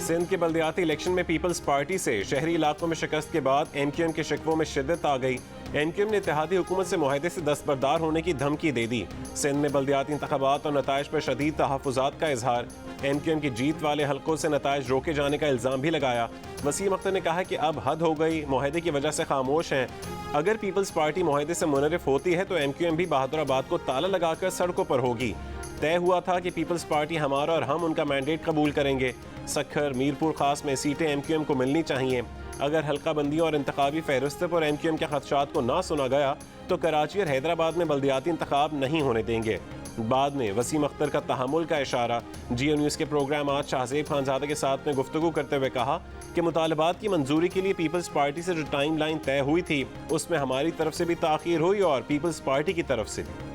सिंध के बल्दियाती इलेक्शन में peoples party से शहरी इलाकों में शिकस्त के बाद एमक्यूएम के शिकवों में शिद्दत आ गई। एमक्यूएम ने इत्तेहादी हुकूमत से मुआहदे से दस्तबरदार होने की धमकी दे दी। सिंध में बल्दियाती इंतखाबात और नताइज पर शदीद तहफ़्फ़ुज़ात का इजहार। एमक्यूएम की जीत वाले हलकों से नताइज रोके जाने का इल्ज़ाम भी लगाया। वसीम अख्तर ने कहा कि अब हद हो गई, मुआहदे की वजह से खामोश हैं। अगर पीपल्स पार्टी मुआहदे से मुनरिफ होती है तो एमक्यूएम भी बहादुराबाद को ताला लगाकर सड़कों पर होगी। तय हुआ था कि पीपल्स पार्टी हमारा और हम उनका मैंडेट कबूल करेंगे। सक्खर मीरपुर खास में सीटें एमक्यूएम को मिलनी चाहिए। अगर हल्का बंदी और इंतखाबी फहरिस्त पर एमक्यूएम के खदशात को ना सुना गया तो कराची और हैदराबाद में बल्दियाती इंतखाब नहीं होने देंगे। बाद में वसीम अख्तर का तहम्मुल का इशारा। जियो न्यूज़ के प्रोग्राम आज शाहज़ेब खानज़ादा के साथ में गुफ्तगू करते हुए कहा कि मुतालबात की मंजूरी के लिए पीपल्स पार्टी से जो टाइम लाइन तय हुई थी उसमें हमारी तरफ से भी ताख़ीर हुई और पीपल्स पार्टी की तरफ से भी।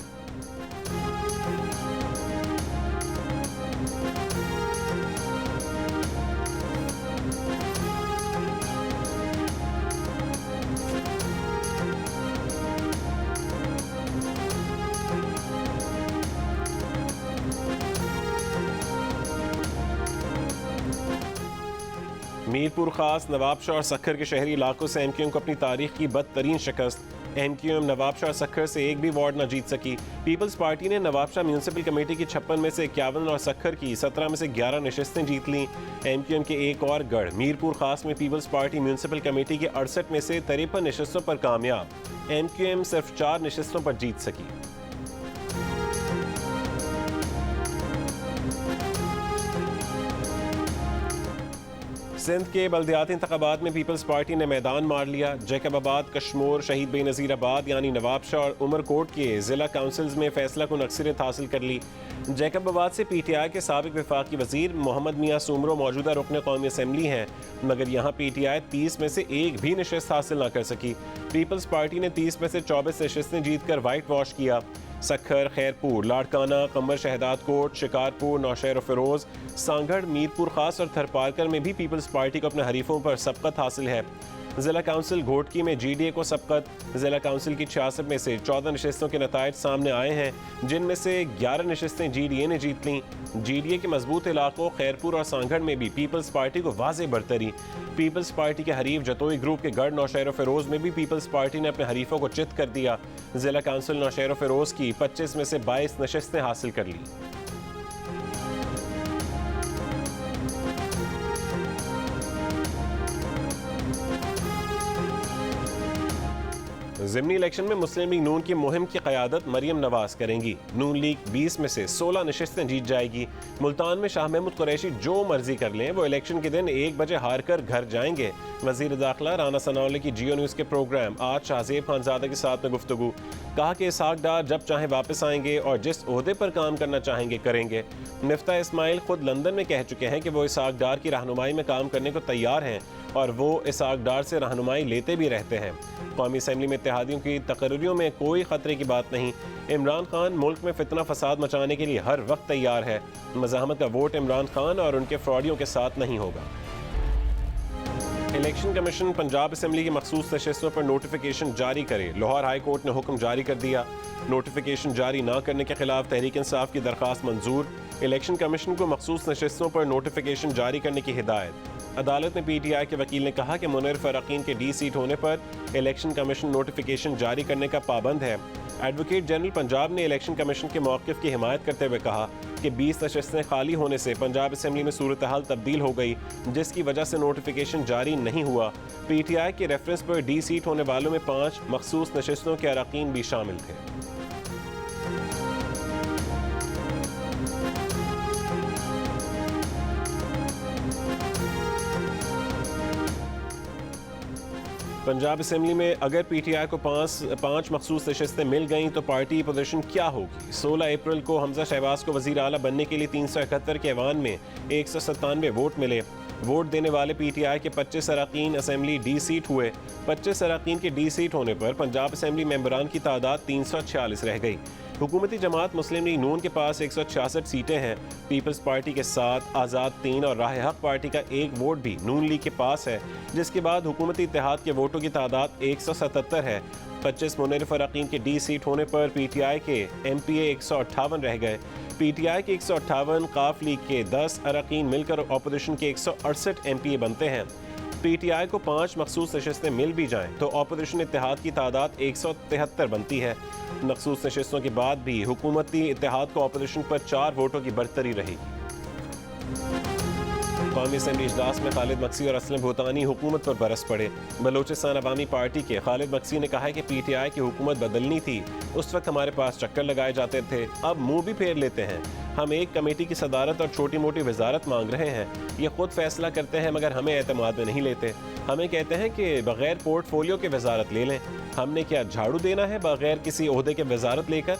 मीरपुर खास, नवाबशाह और सक्खर के शहरी इलाकों से एमक्यूएम को अपनी तारीख की बदतरीन शिकस्त। एमक्यूएम नवाबशाह और सक्खर से एक भी वार्ड न जीत सकी। पीपल्स पार्टी ने नवाबशाह म्यूनसिपल कमेटी की 56 में से 51 और सक्खर की 17 में से 11 नशस्तें जीत लीं। एमक्यूएम के एक और गढ़ मीरपुर खास में पीपल्स पार्टी म्यूनसिपल कमेटी की 68 में से 53 नशस्तों पर कामयाब। एमक्यूएम सिर्फ 4 नशस्तों पर जीत सकी। सिंध के बल्दियाती इंतखाबात में पीपल्स पार्टी ने मैदान मार लिया। जैकबाबाद, कश्मोर, शहीद बेनज़ीराबाद यानी नवाबशाह और उमरकोट के ज़िला काउंसिल्स में फैसला कुन अक्सरियत हासिल कर ली। जैकबाबाद से पीटीआई के साबिक वफाकी वज़ीर मोहम्मद मियाँ सुमरो मौजूदा रुकन कौमी असम्बली हैं, मगर यहाँ पीटीआई 30 में से एक भी नशस्त हासिल न कर सकी। पीपल्स पार्टी ने 30 में से 24 नशस्तें जीत कर वाइट वॉश किया। सक्खर, खैरपुर, लाड़काना, कमर शहदाद कोट, शिकारपुर, नौशहर फिरोज, सांगढ़, मीरपुर खास और थरपारकर में भी पीपल्स पार्टी को अपने हरीफों पर सबकत हासिल है। ज़िला काउंसिल घोटकी में जीडीए को सबकत। ज़िला काउंसिल की 66 में से 14 नशस्तों के नताइज सामने आए हैं, जिनमें से 11 नशस्तें जीडीए ने जीत लीं। जीडीए के मजबूत इलाकों खैरपुर और सांगढ़ में भी पीपल्स पार्टी को वाज़ेह बरतरी। पीपल्स पार्टी के हरीफ जतोई ग्रुप के गढ़ नौशहर फिरोज में भी पीपल्स पार्टी ने अपने हरीफों को चित कर दिया। ज़िला काउंसिल नौशहर फिरोज की 25 में से 22 नशस्तें हासिल कर ली। ज़िमनी इलेक्शन में मुस्लिम लीग नून की मुहिम की क़यादत मरियम नवाज करेंगी। नून लीग 20 में से 16 नशस्तें जीत जाएगी। मुल्तान में शाह महमूद कुरैशी जो मर्जी कर लें, वो इलेक्शन के दिन 1 बजे हार कर घर जाएंगे। वज़ीर दाखिला राना सनाउल्लाह की जियो न्यूज़ के प्रोग्राम आज शाहज़ेब खानज़ादा के साथ में गुफ्तगू। कहा कि इसहाक डार जब चाहे वापस आएंगे और जिस ओहदे पर काम करना चाहेंगे करेंगे। मिफ्ता इस्माइल खुद लंदन में कह चुके हैं कि वो इसहाक डार की रहनुमाई में काम करने को तैयार हैं और वो इसहाक डार से रहनुमाई लेते भी रहते हैं। कौमी असम्बली में इत्तेहादियों की तकर्रियों में कोई खतरे की बात नहीं। इमरान खान मुल्क में फितना फसाद मचाने के लिए हर वक्त तैयार है। मज़ाहमत का वोट इमरान खान और उनके फ्रॉडियों के साथ नहीं होगा। इलेक्शन कमीशन पंजाब असम्बली की मखसूस नशस्तों पर नोटिफिकेशन जारी करे। लाहौर हाई कोर्ट ने हुक्म जारी कर दिया। नोटिफिकेशन जारी न करने के खिलाफ तहरीक इंसाफ की दरख्वास्त मंजूर। इलेक्शन कमीशन को मखसूस नशस्तों पर नोटिफिकेशन जारी करने की हिदायत। अदालत में पीटीआई के वकील ने कहा कि मुनरिफ अरकान के डी सीट होने पर इलेक्शन कमीशन नोटिफिकेशन जारी करने का पाबंद है। एडवोकेट जनरल पंजाब ने इलेक्शन कमीशन के मौक़िफ़ की हिमायत करते हुए कहा कि 20 नशस्तें खाली होने से पंजाब असम्बली में सूरत हाल तब्दील हो गई, जिसकी वजह से नोटिफिकेशन जारी नहीं हुआ। पीटीआई के रेफरेंस पर डी सीट होने वालों में 5 मखसूस नशस्तों के अरकान भी शामिल थे। पंजाब असम्बली में अगर पीटीआई को पाँच मखसूस नशस्तें मिल गईं तो पार्टी पोजीशन क्या होगी। 16 अप्रैल को हमजा शहबाज को वज़ीर आला बनने के लिए 371 के ऐवान में 197 वोट मिले। वोट देने वाले पीटीआई के 25 अरकान असम्बली डी सीट हुए। 25 अरकान के डी सीट होने पर पंजाब असम्बली मेंबरान की तादाद 346 रह गई। हुकूमती जमात मुस्लिम लीग नून के पास 166 सीटें हैं। पीपल्स पार्टी के 7, आज़ाद 3 और राह हक पार्टी का 1 वोट भी नून लीग के पास है, जिसके बाद हुकूमती इत्तेहाद के वोटों की तादाद 177 है। 25 मुनरिफ अरकान के डी सीट होने पर PTI के MPA 158 रह गए। PTI के 158, काफ लीग के 10 अरकान मिलकर अपोजिशन के 168 MPA बनते हैं। PTI को 5 मखसूस नशिस्तें मिल भी जाएं तो अपोजिशन इत्तेहाद की तादाद 173 बनती है। मखसूस नशिस्तों के बाद भी हुकूमती इत्तेहाद को अपोजिशन पर 4 वोटों की बढ़तरी रहेगी। कौमी असम्बली इजलास में खालिद मक्सी और असलम भूतानी हुकूमत पर बरस पड़े। बलोचिस्तान अवामी पार्टी के खालिद मक्सी ने कहा है कि PTI की हुकूमत बदलनी थी, उस वक्त हमारे पास चक्कर लगाए जाते थे, अब मुंह भी फेर लेते हैं। हम एक कमेटी की सदारत और छोटी मोटी वजारत मांग रहे हैं, ये खुद फैसला करते हैं मगर हमें एतमाद में नहीं लेते। हमें कहते हैं कि बगैर पोर्टफोलियो के वजारत ले लें। हमने क्या झाड़ू देना है बगैर किसी ओहदे के वजारत लेकर?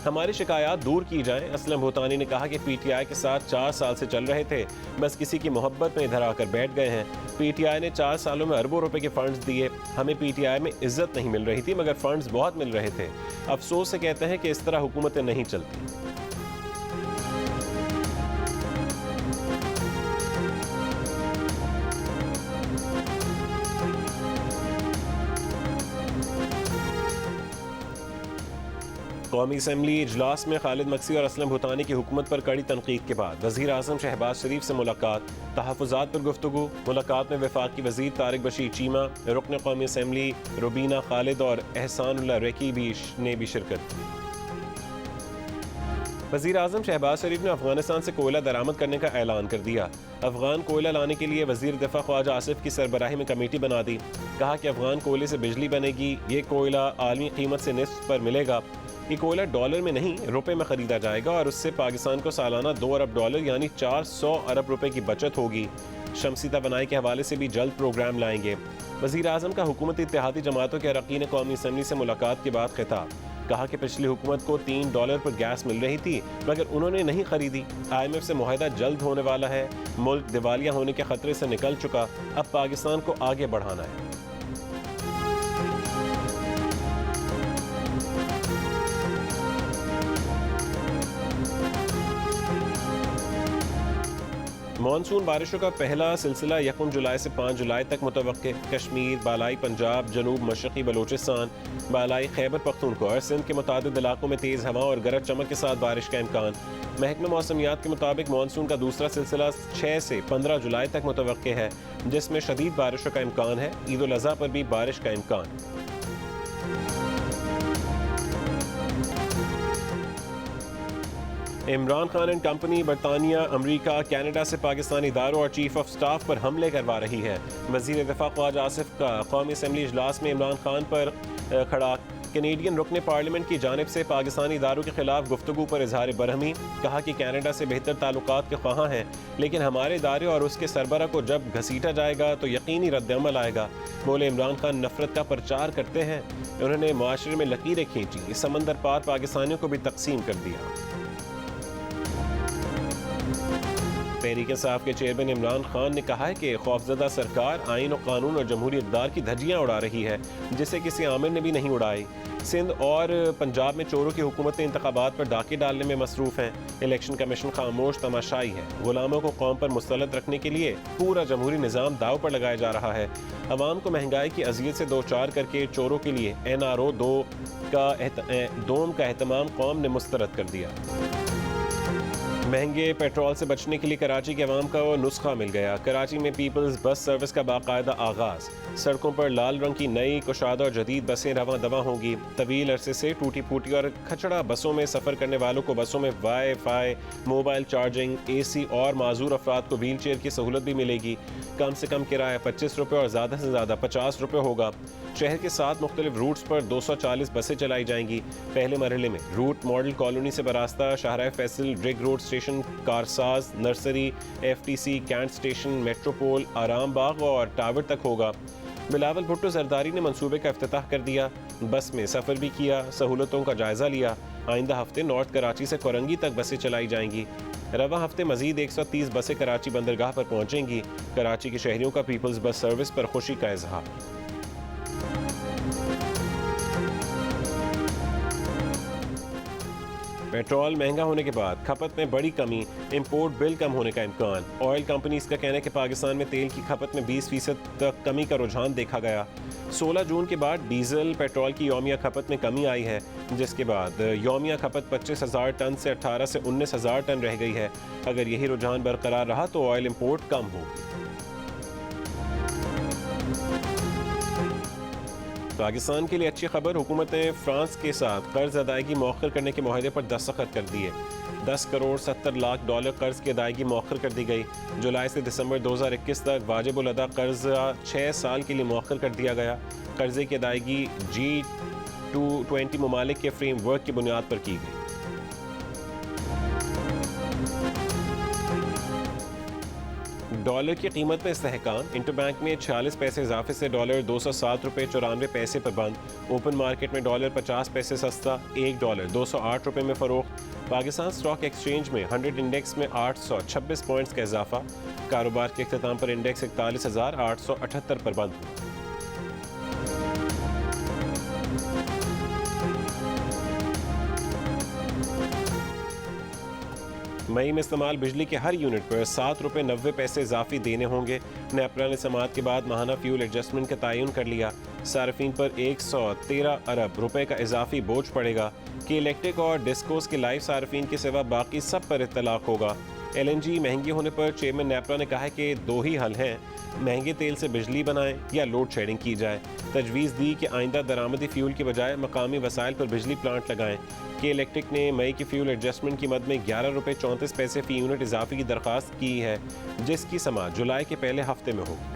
हमारी शिकायत दूर की जाएं। असलम भूतानी ने कहा कि PTI के साथ 4 साल से चल रहे थे, बस किसी की मोहब्बत में इधर आकर बैठ गए हैं। PTI ने 4 सालों में अरबों रुपए के फंड्स दिए, हमें PTI में इज्जत नहीं मिल रही थी मगर फंड्स बहुत मिल रहे थे। अफसोस से कहते हैं कि इस तरह हुकूमतें नहीं चलती। कौमी असम्बली इजलास में खालिद मक्सी और असलम भूतानी की हुकूमत पर कड़ी तनकीद के बाद वज़ीर आज़म शहबाज शरीफ से मुलाकात, तहफ़्फ़ुज़ात पर गुफ्तगू। मुलाकात में वफाकी वज़ीर तारिक बशीर चीमा, रुकन कौमी असम्बली रुबीना खालिद और एहसानुल्लाह रकी ने भी शिरकत की। वज़ीर आज़म शहबाज शरीफ ने अफगानिस्तान से कोयला दरामद करने का ऐलान कर दिया। अफगान कोयला लाने के लिए वज़ीर दिफ़ा ख्वाजा आसिफ की सरबराही में कमेटी बना दी। कहा कि अफगान कोयले से बिजली बनेगी, ये कोयला आलमी कीमत से निस्फ़ पर मिलेगा। ये कोयला डॉलर में नहीं रुपए में ख़रीदा जाएगा और उससे पाकिस्तान को सालाना $2 अरब यानी 400 अरब रुपए की बचत होगी। शमसी तवानाई के हवाले से भी जल्द प्रोग्राम लाएंगे। वज़ीर आज़म का हुकूमती इत्तेहादी जमातों के अरकान कौमी असम्बली से मुलाकात के बाद खिताब। कहा कि पिछली हुकूमत को $3 पर गैस मिल रही थी मगर उन्होंने नहीं खरीदी। IMF से मुआहदा जल्द होने वाला है। मुल्क दिवालिया होने के खतरे से निकल चुका, अब पाकिस्तान को आगे बढ़ाना है। मानसून बारिशों का पहला सिलसिला 1 जुलाई से 5 जुलाई तक मुतवक्के। कश्मीर, बालाई पंजाब, जनूब मशरक़ी बलोचिस्तान, बालाई खैबर पख्तूनख्वा और सिंध के मुतादिद इलाकों में तेज़ हवा और गरज चमक के साथ बारिश का इम्कान। महकमा मौसमियात के मुताबिक मानसून का दूसरा सिलसिला 6 से 15 जुलाई तक मुतवक्के है, जिसमें शदीद बारिशों का इम्कान है। ईद उल अज़हा पर भी बारिश का इम्कान। इमरान खान एंड कंपनी बरतानिया, अमरीका, कनाडा से पाकिस्तानी इदारों और चीफ ऑफ स्टाफ पर हमले करवा रही है। वज़ीर दिफ़ा ख्वाजा आसिफ का कौमी असम्बली इजलास में इमरान खान पर खड़ा। कैनेडियन रुकने पार्लियामेंट की जानिब से पाकिस्तानी इदारों के खिलाफ गुफ्तगू पर इजहार बरहमी। कहा कि कनाडा से बेहतर ताल्लुकात के ख्वाहां हैं, लेकिन हमारे इदारे और उसके सरबरा को जब घसीटा जाएगा तो यकीनी रद्दअमल आएगा। बोले इमरान खान नफरत का प्रचार करते हैं। उन्होंने माशरे में लकीरें खींची, समंदर पार पाकिस्तानियों को भी तकसीम कर दिया। तहरीक इंसाफ के चेयरमैन इमरान खान ने कहा है कि खौफजदा सरकार आइन और कानून और जमहूरी इक़्तिदार की धज्जियाँ उड़ा रही है, जिसे किसी आमिर ने भी नहीं उड़ाई। सिंध और पंजाब में चोरों की हुकूमतें इंतखाबात पर डाके डालने में मसरूफ़ हैं। इलेक्शन कमीशन खामोश तमाशाई है। गुलामों को कौम पर मुस्तलद रखने के लिए पूरा जमहूरी निज़ाम दाव पर लगाया जा रहा है। अवाम को महंगाई की अजियत से दो चार करके चोरों के लिए NRO 2 का एहतमाम कौम ने मुस्तरद कर दिया। महंगे पेट्रोल से बचने के लिए कराची के अवाम का वो नुस्खा मिल गया। कराची में पीपल्स बस सर्विस का बाकायदा आगाज़। सड़कों पर लाल रंग की नई कुशादा और जदीद बसें रवां दवा होंगी। तवील अरसे से टूटी फूटी और खचड़ा बसों में सफ़र करने वालों को बसों में वाईफाई, मोबाइल चार्जिंग, AC और माजूर अफराद को व्हील चेयर की सहूलत भी मिलेगी। कम से कम किराया 25 रुपये और ज़्यादा से ज़्यादा 50 रुपये होगा। शहर के 7 मुख्तलिफ रूट्स पर 240 बसें चलाई जाएंगी। पहले मरहले में रूट मॉडल कॉलोनी से बरास्ता, Shahrah Faisal, Drigh road station, Karsaz, nursery, FTC, cantt station, Metropole, Aram Bagh और टावर तक होगा। बिलावल भुट्टो जरदारी ने मंसूबे का इफ्तिताह कर दिया। बस में सफ़र भी किया, सहूलतों का जायज़ा लिया। आइंदा हफ्ते नॉर्थ कराची से कोरंगी तक बसें चलाई जाएंगी। रवा हफ्ते मजीद 130 बसें कराची बंदरगाह पर पहुँचेंगी। कराची के शहरियों का पीपल्स बस सर्विस पर खुशी का इजहार। पेट्रोल महंगा होने के बाद खपत में बड़ी कमी, इंपोर्ट बिल कम होने का इम्कान। ऑयल कंपनीज का कहना है कि पाकिस्तान में तेल की खपत में 20% तक कमी का रुझान देखा गया। 16 जून के बाद डीजल पेट्रोल की यौमिया खपत में कमी आई है, जिसके बाद यौमिया खपत 25,000 टन से 18 से 19,000 टन रह गई है। अगर यही रुझान बरकरार रहा तो ऑयल इंपोर्ट कम होगी। पाकिस्तान के लिए अच्छी खबर, हुकूमत ने फ्रांस के साथ कर्ज अदायगी मौखर करने के मुआहदे पर दस्तखत कर दिए। 10 करोड़ 70 लाख डॉलर कर्ज की अदायगी मौखर कर दी गई। जुलाई से दिसंबर 2021 तक वाजिबुल अदा कर्जा 6 साल के लिए मौखर कर दिया गया। कर्जे की अदायगी G20 ममालिक के फ्रेमवर्क की बुनियाद पर की गई। डॉलर की कीमत में इस्तेहकाम, इंटरबैंक में 46 पैसे इजाफे से डॉलर 207 रुपये 94 पैसे पर बंद। ओपन मार्केट में डॉलर 50 पैसे सस्ता, $1 208 रुपये में फरोख्त। पाकिस्तान स्टॉक एक्सचेंज में 100 इंडेक्स में 826 पॉइंट्स का इजाफा। कारोबार के अख्ताम पर इंडेक्स 41,878 पर बंद हुआ। मई में इस्तेमाल बिजली के हर यूनिट पर 7 रुपये 90 पैसे इजाफी देने होंगे। नेपरा ने समात के बाद माहाना फ्यूल एडजस्टमेंट का तयन कर लिया। सार्फिन पर 113 अरब रुपए का इजाफी बोझ पड़ेगा कि इलेक्ट्रिक और डिस्कोस के लाइव सार्फिन के सिवा बाकी सब पर इत्तलाक होगा। LNG महंगी होने पर चेयरमैन नेपरा ने कहा है कि दो ही हल हैं, महंगे तेल से बिजली बनाएं या लोड शेडिंग की जाए। तजवीज़ दी कि आइंदा दरामदी फ्यूल के बजाय मकामी वसाइल पर बिजली प्लांट लगाएं। के इलेक्ट्रिक ने मई की फ्यूल एडजस्टमेंट की मद में 11 रुपये 34 पैसे फ़ी यूनिट इजाफे की दरख्वास्त की है, जिसकी समाअत जुलाई के पहले हफ्ते में होगी।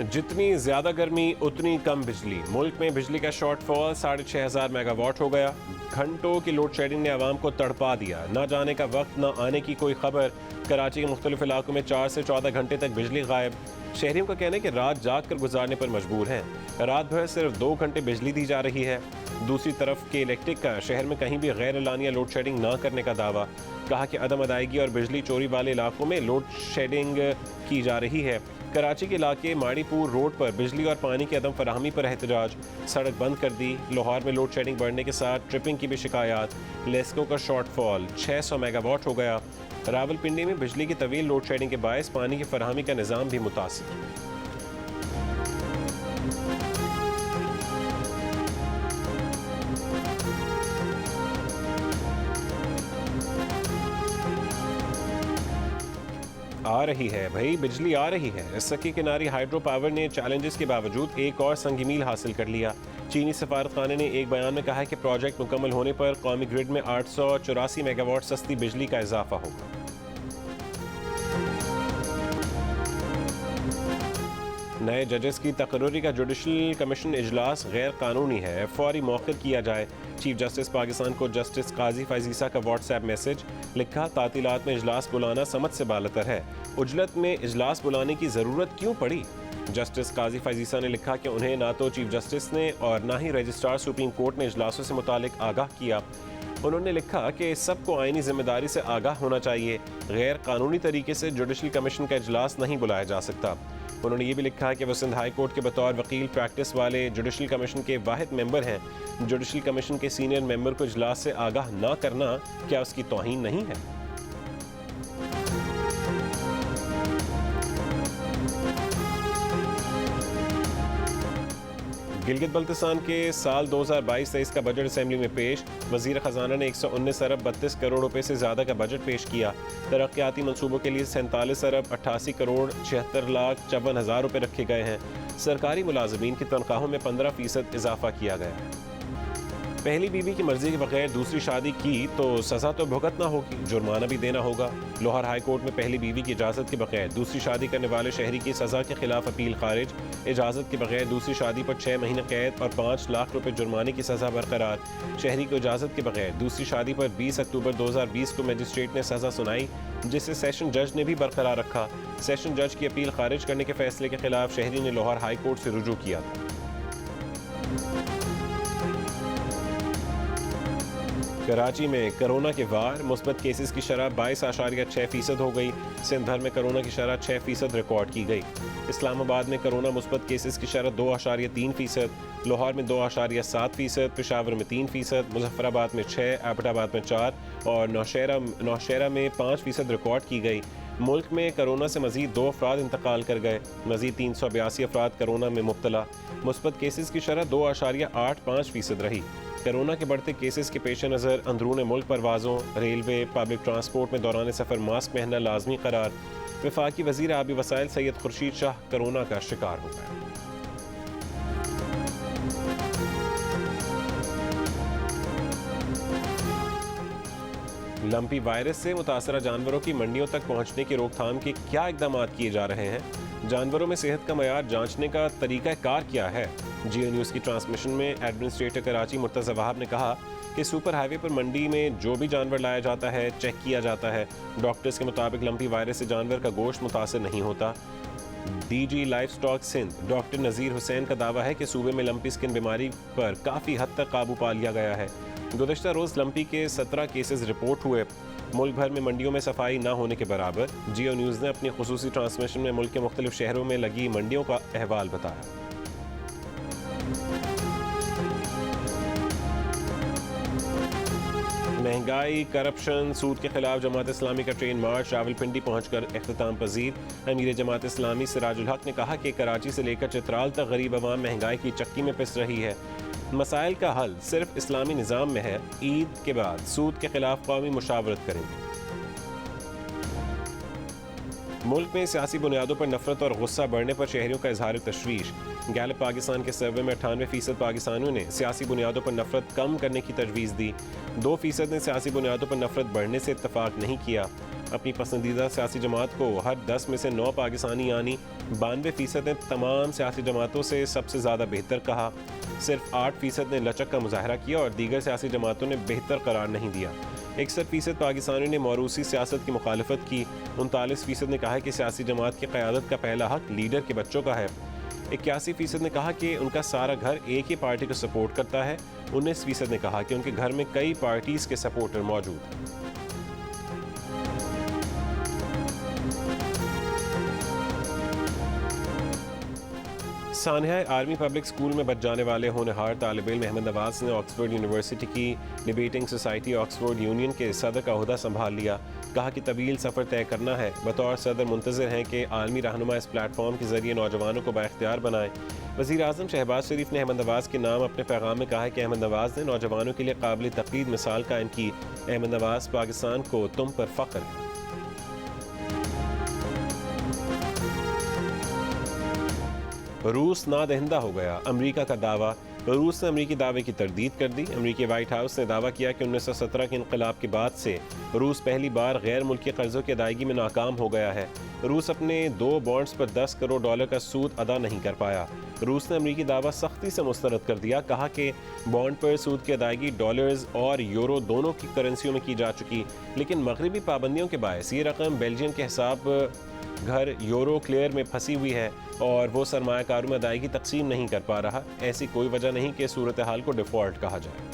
जितनी ज़्यादा गर्मी उतनी कम बिजली, मुल्क में बिजली का शॉर्टफॉल 6,500 मेगावाट हो गया। घंटों की लोड शेडिंग ने आवाम को तड़पा दिया। न जाने का वक्त, न आने की कोई खबर। कराची के मुख्तलिफ इलाकों में 4 से 14 घंटे तक बिजली गायब। शहरियों का कहना है कि रात जाग कर गुजारने पर मजबूर हैं। रात भर सिर्फ 2 घंटे बिजली दी जा रही है। दूसरी तरफ के इलेक्ट्रिक का शहर में कहीं भी गैर एलानिया लोड शेडिंग न करने का दावा। कहा कि अदम अदायगी और बिजली चोरी वाले इलाकों में लोड शेडिंग की जा रही है। कराची के इलाके माड़ीपुर रोड पर बिजली और पानी की अदम फराहमी पर एहतजाज, सड़क बंद कर दी। लाहौर में लोड शेडिंग बढ़ने के साथ ट्रिपिंग की भी शिकायत। लेस्को का शॉर्टफॉल 600 मेगावाट हो गया। रावलपिंडी में बिजली की तवील लोड शेडिंग के बायस पानी की फराहमी का निज़ाम भी मुतासिर। आ रही है भाई, बिजली आ रही है। सकी किनारी हाइड्रो पावर ने चैलेंजेस के बावजूद एक और संग मील हासिल कर लिया। चीनी सफारतखाने ने एक बयान में कहा है कि प्रोजेक्ट मुकम्मल होने पर कौमी ग्रिड में 884 मेगावाट सस्ती बिजली का इजाफा होगा। नए जजेस की तकर्री का जुडिशल कमीशन इजलास गैर कानूनी है, फौरी मौखिर किया जाए। चीफ जस्टिस पाकिस्तान को जस्टिस काजी फैजीसा का व्हाट्सएप मैसेज। लिखा, तातीलात में इजलास बुलाना समझ से बालतर है, उजलत में इजलास बुलाने की ज़रूरत क्यों पड़ी। जस्टिस काजी फैजीसा ने लिखा कि उन्हें ना तो चीफ जस्टिस ने और ना ही रजिस्ट्रार सुप्रीम कोर्ट ने इजलासों से मुतालिक आगाह किया। उन्होंने लिखा कि सबको आईनी जिम्मेदारी से आगाह होना चाहिए, गैर कानूनी तरीके से जुडिशल कमीशन का इजलास नहीं बुलाया जा सकता। उन्होंने ये भी लिखा कि वो सिंध हाई कोर्ट के बतौर वकील प्रैक्टिस वाले जुडिशल कमीशन के वाहिद मेंबर हैं। जुडिशल कमीशन के सीनियर मेंबर को इजलास से आगाह ना करना क्या उसकी तौहीन नहीं है? गिलगित बल्तिस्तान के साल 2022-23 का बजट असेंबली में पेश। वजीर खजाना ने 119 अरब 32 करोड़ रुपए से ज़्यादा का बजट पेश किया। तरक्याती मनसूबों के लिए 47 अरब 88 करोड़ 76 लाख 54 हज़ार रुपये रखे गए हैं। सरकारी मुलाजमीन की तनख्वाहों में 15% इजाफा किया गया है। पहली बीवी की मर्जी के बगैर दूसरी शादी की तो सज़ा तो भुगतना होगी, जुर्माना भी देना होगा। लाहौर हाई कोर्ट में पहली बीवी की इजाज़त के बगैर दूसरी शादी करने वाले शहरी की सज़ा के खिलाफ अपील खारिज। इजाज़त के बगैर दूसरी शादी पर 6 महीने कैद और 5 लाख रुपए जुर्माने की सज़ा बरकरार। शहरी को इजाज़त के बगैर दूसरी शादी पर 20 अक्टूबर 2020 को मजिस्ट्रेट ने सज़ा सुनाई, जिसे सेशन जज ने भी बरकरार रखा। सेशन जज की अपील खारिज करने के फैसले के खिलाफ शहरी ने लाहौर हाई कोर्ट से रुजू किया था। कराची में कोरोना के वार, मुस्बत केसेस की शरह 22.6% हो गई। सिंध भर में कोरोना की शरह 6% रिकॉर्ड की गई। इस्लामाबाद में कोरोना मुस्बत केसेस की शरह 2.3%, लाहौर में 2.7%, पेशावर में 3%, मुजफ्फराबाद में 6%, एबटाबाद में 4% और नौशहरा में 5% रिकॉर्ड की गई। मुल्क में कोरोना से मजीद 2 अफराद इंतकाल कर गए। मजीद 382 अफराद कोरोना में मुब्तला। मुस्बत केसेस की शरह 2.85% रही। कोरोना के बढ़ते केसेस के पेश नज़र अंदरून मुल्क परवाज़ों, रेलवे, पब्लिक ट्रांसपोर्ट में दौरान सफ़र मास्क पहनना लाजमी करार। वफाकी वज़ीर आबी वसाइल सैयद खुर्शीद शाह कोरोना का शिकार हो गए। लंपी वायरस से मुतासरा जानवरों की मंडियों तक पहुंचने की रोकथाम के क्या इकदाम किए जा रहे हैं? जानवरों में सेहत का मयार जांचने का तरीका कार क्या है? जियो न्यूज़ की ट्रांसमिशन में एडमिनिस्ट्रेटर कराची मुर्तज़ा वहाब ने कहा कि सुपर हाईवे पर मंडी में जो भी जानवर लाया जाता है चेक किया जाता है। डॉक्टर्स के मुताबिक लंपी वायरस से जानवर का गोश्त मुतासर नहीं होता। DG livestock Sindh doctor Nazir Hussain का दावा है कि सूबे में लंपी स्किन बीमारी पर काफ़ी हद तक काबू पा लिया गया है। गुज़श्ता रोज़ लंपी के 17 केसेस रिपोर्ट हुए। मुल्क भर में मंडियों में सफाई न होने के बराबर। जियो न्यूज़ ने अपनी खुसूसी ट्रांसमिशन में मुल्क के मुख्तलिफ शहरों में लगी मंडियों का अहवाल बताया। महंगाई, करप्शन, सूद के खिलाफ जमात इस्लामी का ट्रेन मार्च रावलपिंडी पहुंचकर इख्तिताम पजीर। अमीर जमात इस्लामी सिराजुल हक ने कहा कि कराची से लेकर चित्राल तक गरीब अवाम महंगाई की चक्की में पिस रही है। मसाइल का हल सिर्फ इस्लामी निज़ाम में है। ईद के बाद सूद के खिलाफ कौमी मुशावरत करेंगे। मुल्क में सियासी बुनियादों पर नफरत और गुस्सा बढ़ने पर शहरियों का इजहार तशवीश। गैलप पाकिस्तान के सर्वे में 98% पाकिस्तानियों ने सियासी बुनियादों पर नफरत कम करने की तजवीज़ दी। 2% ने सियासी बुनियादों पर नफरत बढ़ने से इत्तफाक नहीं किया। अपनी पसंदीदा सियासी जमात को हर 10 में से 9 पाकिस्तानी यानी 92% ने तमाम सियासी जमातों से सबसे ज़्यादा बेहतर कहा। सिर्फ 8% ने लचक का मुजाहरा किया और दीगर सियासी जमातों ने बेहतर करार नहीं दिया। 61% पाकिस्तानियों ने मौरूसी सियासत की मुखालफत की। 39% ने कहा कि सियासी जमात की क़यादत का पहला हक लीडर के बच्चों का है। 81% ने कहा कि उनका सारा घर एक ही पार्टी को सपोर्ट करता है। 19% ने कहा कि उनके घर में कई पार्टीज़ के सपोर्टर मौजूद हैं। सानिया आर्मी पब्लिक स्कूल में बच जाने वाले होनहार तालिब इल्म अहमद नवाज ने ऑक्सफोर्ड यूनिवर्सिटी की डिबेटिंग सोसाइटी ऑक्सफोर्ड यूनियन के सदर का ओहदा संभाल लिया। कहा कि तवील सफ़र तय करना है। बतौर सदर मुंतज़िर हैं कि आलमी रहनुमा इस प्लेटफॉर्म के ज़रिए नौजवानों को बाइख्तियार बनाएं। वज़ीर आज़म शहबाज शरीफ ने अहमद नवाज के नाम अपने पैगाम में कहा है कि अहमद नवाज ने नौजवानों के लिए काबिल तक़लीद मिसाल कायम की। अहमद नवाज पाकिस्तान को तुम पर फ़ख्र है। रूस नादहिंदा हो गया, अमेरिका का दावा। रूस ने अमेरिकी दावे की तरदीद कर दी। अमेरिकी वाइट हाउस ने दावा किया कि 1917 के इनकलाब के बाद से रूस पहली बार गैर मुल्की कर्जों की अदायगी में नाकाम हो गया है। रूस अपने 2 बॉन्ड्स पर $10 करोड़ का सूद अदा नहीं कर पाया। रूस ने अमेरिकी दावा सख्ती से मुस्तरद कर दिया। कहा कि बॉन्ड पर सूद की अदायगी डॉलर्स और यूरो दोनों की करेंसियों में की जा चुकी, लेकिन मगरबी पाबंदियों के बायस ये रकम बेल्जियम के हिसाब घर यूरो क्लियर में फंसी हुई है और वो सरमायाकारों में अदायगी तकसीम नहीं कर पा रहा। ऐसी कोई वजह नहीं कि सूरत हाल को डिफ़ॉल्ट कहा जाए।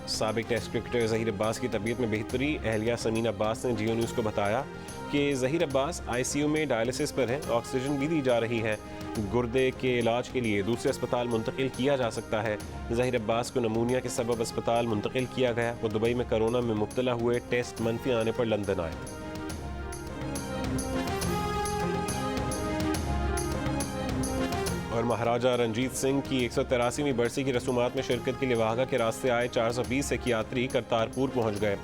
साबिक टेस्ट क्रिकेटर ज़हीर अब्बास की तबीयत में बेहतरी। अहलिया समीना अब्बास ने जियो न्यूज़ को बताया कि ज़हीर अब्बास ICU में डायलिसिस पर हैं। ऑक्सीजन भी दी जा रही है। गुर्दे के इलाज के लिए दूसरे अस्पताल मुंतकिल किया जा सकता है। ज़हीर अब्बास को नमूनिया के सबब अस्पताल मुंतकिल किया गया। वो दुबई में कोरोना में मुब्तला हुए, टेस्ट मनफी आने पर लंदन आए थे। और महाराजा रंजीत सिंह की 183वीं बरसी की रसूमात में शिरकत के लिए वाहगा के रास्ते आए 420 सिख यात्री करतारपुर पहुंच गए।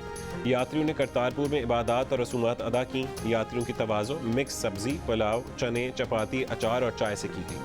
यात्रियों ने करतारपुर में इबादत और रसूमात अदा की। यात्रियों की तवाज़ो मिक्स सब्जी, पुलाव, चने, चपाती, अचार और चाय से की गई।